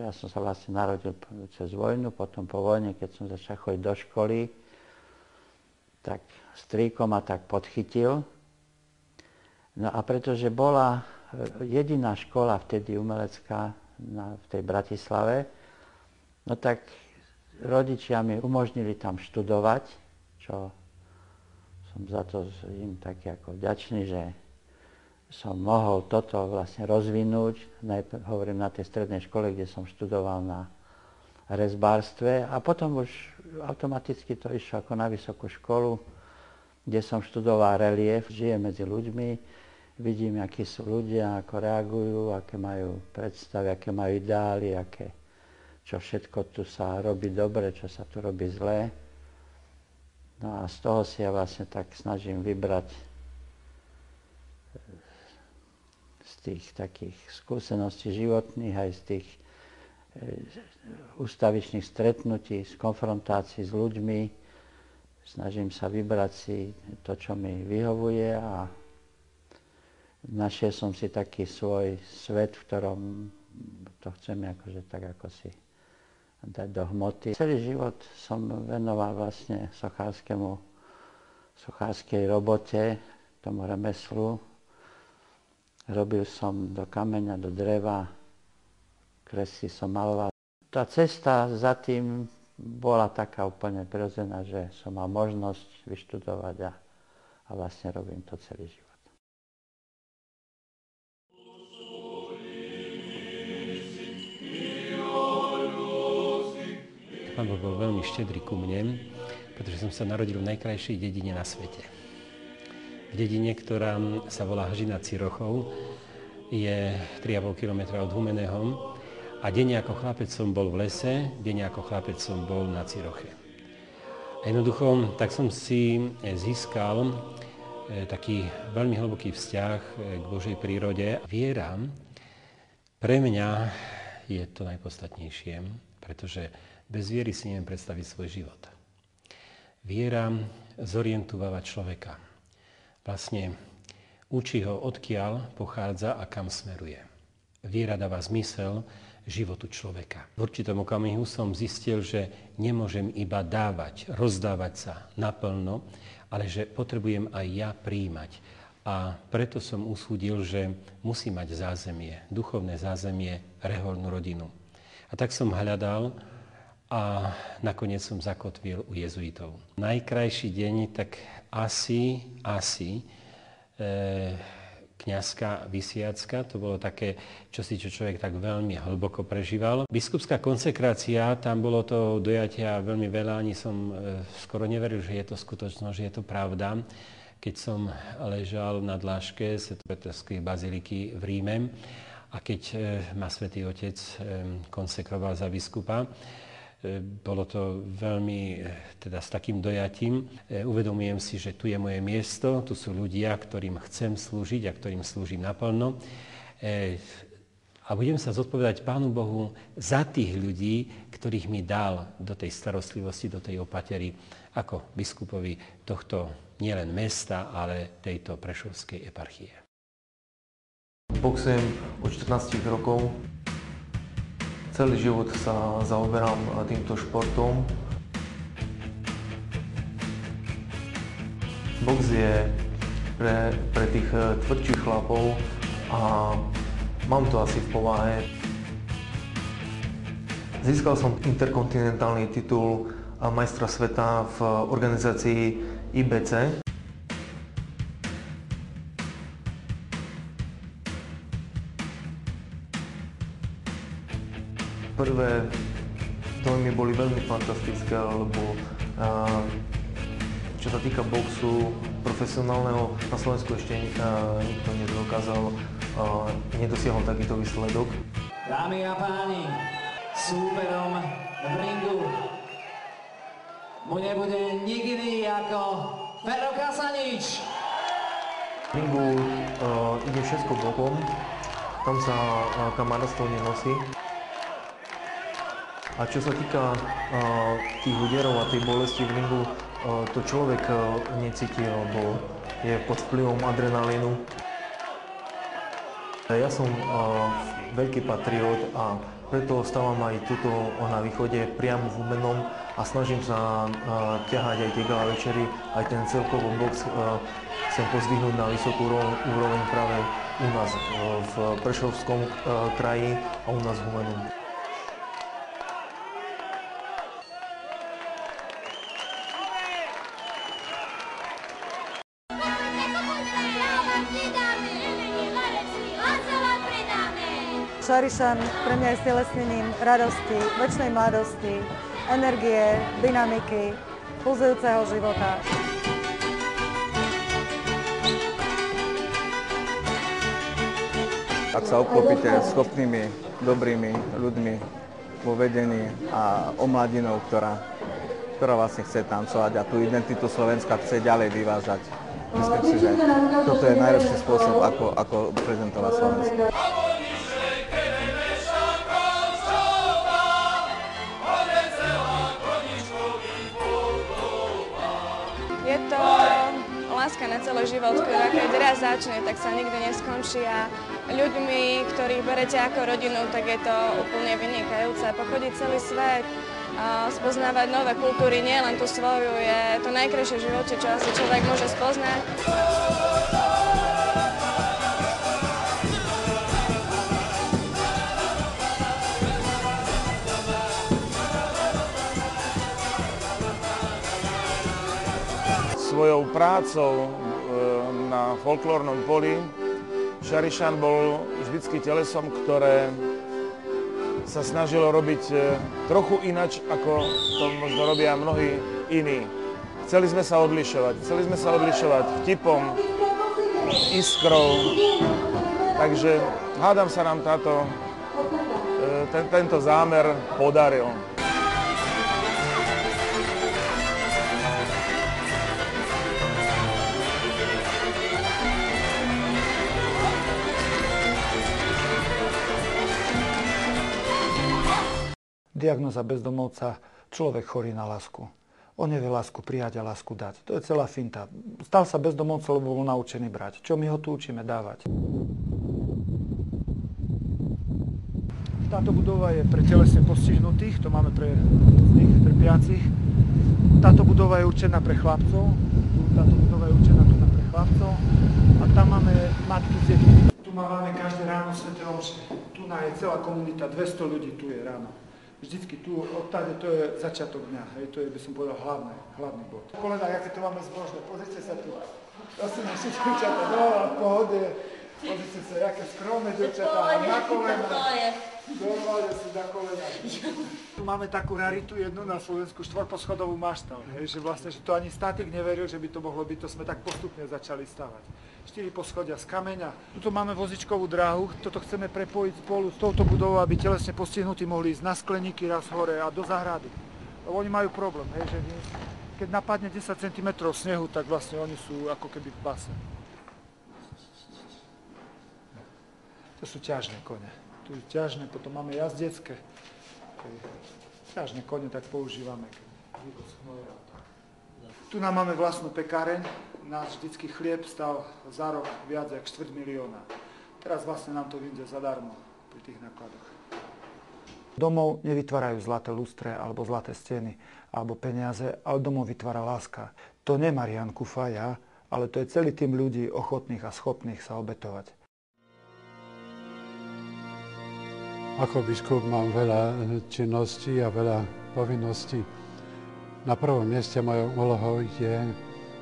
Ja som sa vlastne narodil cez vojnu, potom po vojne, keď som začal chodiť do školy, tak strýko ma tak podchytil. No a pretože bola jediná škola vtedy umelecká v tej Bratislave, no tak rodičia mi umožnili tam študovať, čo som za to im taký ako vďačný, že som mohol toto vlastne rozvinúť. Najprv hovorím na tej strednej škole, kde som študoval na rezbárstve a potom už automaticky to išlo ako na vysokú školu, kde som študoval relief, žijem medzi ľuďmi, vidím, akí sú ľudia, ako reagujú, aké majú predstavy, aké majú ideály, čo všetko tu sa robí dobre, čo sa tu robí zlé. No a z toho si ja vlastne tak snažím vybrať z tých takých skúseností životných, aj z tých ustavičných stretnutí, z konfrontácií s ľuďmi. Snažím sa vybrať si to, čo mi vyhovuje a našiel som si taký svoj svet, v ktorom to chcem akože tak ako si dať do hmoty. Celý život som venoval vlastne sochárskej robote, tomu remeslu. Robil som do kameňa, do dreva, kresly som maloval. Tá cesta za tým bola taká úplne prirodzená, že som mal možnosť vyštudovať a vlastne robím to celý život. Pán Boh bol veľmi štedrý ku mne, pretože som sa narodil v najkrajšej dedine na svete. V dedine, ktorá sa volá Hžina Cirochov, je 3,5 km od Humenného a denne ako chlapec som bol v lese, denne ako chlapec som bol na Ciroche. A jednoducho, tak som si získal taký veľmi hlboký vzťah k Božej prírode. Viera pre mňa je to najpodstatnejšie, pretože bez viery si neviem predstaviť svoj život. Viera zorientováva človeka. Vlastne učí ho, odkiaľ pochádza a kam smeruje. Viera dáva zmysel životu človeka. V určitom okamihu som zistil, že nemôžem iba dávať, rozdávať sa naplno, ale že potrebujem aj ja prijímať. A preto som usúdil, že musím mať zázemie, duchovné zázemie, reholnú rodinu. A tak som hľadal a nakoniec som zakotvil u jezuitov. Najkrajší deň, tak asi kňazská vysviacka, to bolo také, čo človek tak veľmi hlboko prežíval. Biskupská konsekrácia, tam bolo to dojatia veľmi veľa, ani som skoro neveril, že je to skutočnosť, že je to pravda. Keď som ležal na dláške Svätopeterskej baziliky v Ríme a keď ma Svätý Otec konsekroval za biskupa, bolo to veľmi s takým dojatím. Uvedomujem si, že tu je moje miesto, tu sú ľudia, ktorým chcem slúžiť a ktorým slúžim naplno. A budem sa zodpovedať Pánu Bohu za tých ľudí, ktorých mi dal do tej starostlivosti, do tej opatery ako biskupovi tohto nielen mesta, ale tejto prešovskej eparchie. Boxujem od 14 rokov. Celý život sa zaoberám týmto športom. Box je pre tých tvrdších chlapov a mám to asi v povahe. Získal som interkontinentálny titul majstra sveta v organizácii IBC. Prvé dojmy boli veľmi fantastické, lebo čo sa týka boxu profesionálneho, na Slovensku ešte nikto nedosiahol takýto výsledok. Dámy a páni, súperom v ringu mu nebude nikdy ako Fero Kasanič. V ringu ide všetko bokom, tam sa kamarátstvo nenosí. A čo sa týka tých úderov a tej bolesti v ringu, to človek necíti, lebo je pod vplyvom adrenalínu. Ja som veľký patriot a Preto stávam aj tuto na východe, priamo v Humennom a snažím sa ťahať aj tie gala večery, aj ten celkový box chcem pozdvihnúť na vysokú úroveň práve u nás v Prešovskom kraji a u nás v Humennom. Šarišan pre mňa je stelesnením radosti, večnej mladosti, energie, dynamiky, pulzujúceho života. Ak sa obklopíte schopnými, dobrými ľuďmi vo vedení a omladinou, ktorá vlastne chce tancovať a tú identitu Slovenska chce ďalej vyvážať. Myslím si, že toto je najlepší spôsob, ako prezentovať Slovensko. Je to láska na celý život, ktorá keď raz začne, tak sa nikdy neskončí a ľuďmi, ktorých berete ako rodinu, tak je to úplne vynikajúce. Pochodiť celý svet, spoznávať nové kultúry, nie len tú svoju, je to najkrajšie v živote, čo asi človek môže spoznať. Svojou prácou na folklórnom poli Šarišan bol vždycky telesom, ktoré sa snažilo robiť trochu inač, ako to možno robia mnohí iní. Chceli sme sa odlišovať vtipom, iskrou, takže hádam sa nám tento zámer podaril. Diagnóza bezdomovca, človek chorý na lásku. On nevie lásku prijať a lásku dať. To je celá finta. Stal sa bezdomovcom, lebo bol naučený brať. Čo my ho tu učíme dávať? Táto budova je pre telesne postihnutých, to máme pre rôznych trpiacich. Táto budova je určená pre chlapcov. Táto budova je určená tu pre chlapcov. A tam máme matky s deťmi. Tu máme každé ráno sväté omše. Tu je celá komunita, 200 ľudí tu je ráno. Vždycky tu, odtáde, to je začiatok dňa, hej, to je, by som povedal, hlavný bod. Kolega, aké to máme zbožné, pozrite sa tu. To sú naši dievčatá, no a v pohode. Pozrite sa, aké skromné dievčatá, na kolena. Normálne si na kolena. Tu máme takú raritu jednu na Slovensku, štvorposchodovú maštal, hej, že vlastne, že to ani statik neveril, že by to mohlo byť, to sme tak postupne začali stavať. 4 poschodia z kameňa. Tuto máme vozičkovú dráhu, toto chceme prepojiť spolu s touto budovou, aby telesne postihnutí mohli ísť na skleníky raz hore a do záhrady. Lebo oni majú problém, hej, že keď napadne 10 cm snehu, tak vlastne oni sú ako keby v base. To sú ťažné kone. Tu je ťažné, potom máme jazdecké. Ťažné kone tak používame. Tu nám máme vlastnú pekáreň. Náš vždycky chlieb stal za rok viac jak 250 000. Teraz vlastne nám to vyjde zadarmo pri tých nákladoch. Domov nevytvárajú zlaté lustre alebo zlaté steny alebo peniaze, ale domov vytvára láska. To nie Marián Kufaja, ale to je celý tým ľudí ochotných a schopných sa obetovať. Ako biskup mám veľa činností a veľa povinností. Na prvom mieste mojou úlohou je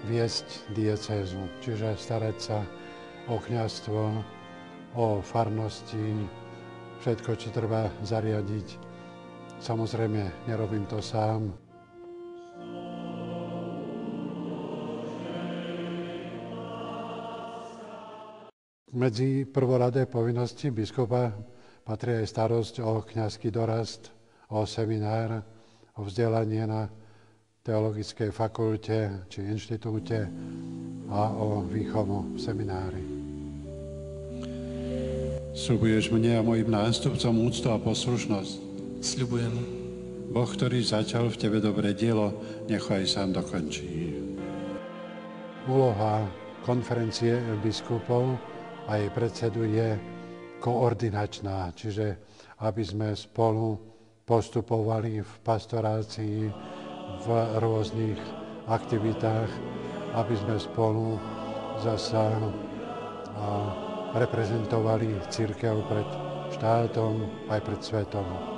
viesť diecézu, čiže starať sa o kňazstvo, o farnosti, všetko, čo treba zariadiť. Samozrejme, nerobím to sám. Medzi prvoradé povinnosti biskupa patrí aj starosť o kňazský dorast, o seminár, o vzdelanie na teologickej fakulte či inštitúte a o výchovu v seminári. Sľubuješ mne a mojim nástupcom úctu a poslušnosť? Sľubujem. Boh, ktorý začal v tebe dobré dielo, nechaj sám dokončí. Úloha konferencie biskupov a jej predsedu je koordinačná, čiže aby sme spolu postupovali v pastorácii, v rôznych aktivitách, aby sme spolu zasa reprezentovali cirkev pred štátom aj pred svetom.